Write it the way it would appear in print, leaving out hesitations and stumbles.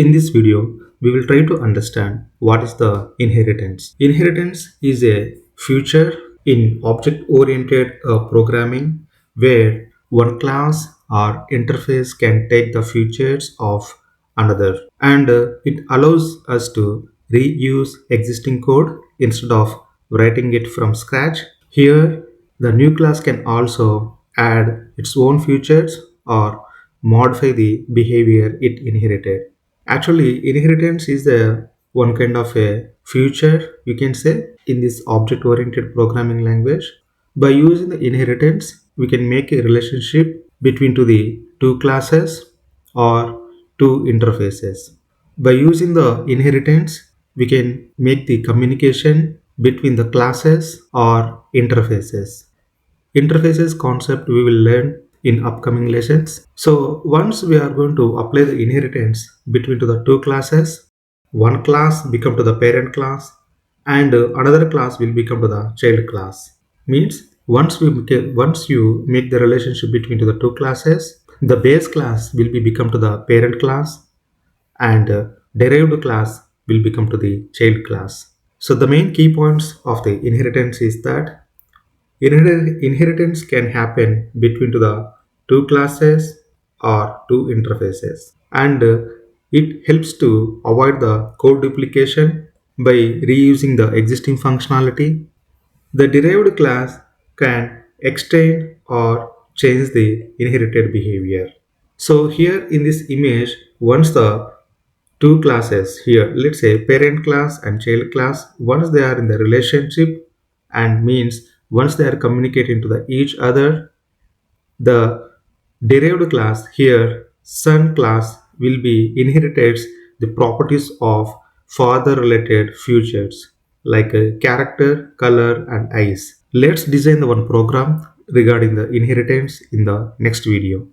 In this video, we will try to understand what is the inheritance. Inheritance is a feature in object-oriented programming where one class or interface can take the features of another, and it allows us to reuse existing code instead of writing it from scratch. Here, the new class can also add its own features or modify the behavior it inherited. Actually, inheritance is the one kind of a future, you can say, in this object oriented programming language. By using the inheritance, we can make a relationship between the two classes or two interfaces. By using the inheritance, we can make the communication between the classes or interfaces. Interfaces concept we will learn in upcoming lessons. So once we are going to apply the inheritance between to the two classes, one class become to the parent class and another class will become to the child class. Means once you make the relationship between to the two classes, the base class will be become to the parent class and derived class will become to the child class. So the main key points of the inheritance is that inheritance can happen between to the two classes or two interfaces, and it helps to avoid the code duplication by reusing the existing functionality. The derived class can extend or change the inherited behavior. So here in this image, once the two classes here, let's say parent class and child class, once they are in the relationship and means once they are communicating to the each other, the derived class here son class will be inherits the properties of father related features like character, color and eyes. Let's design the one program regarding the inheritance in the next video.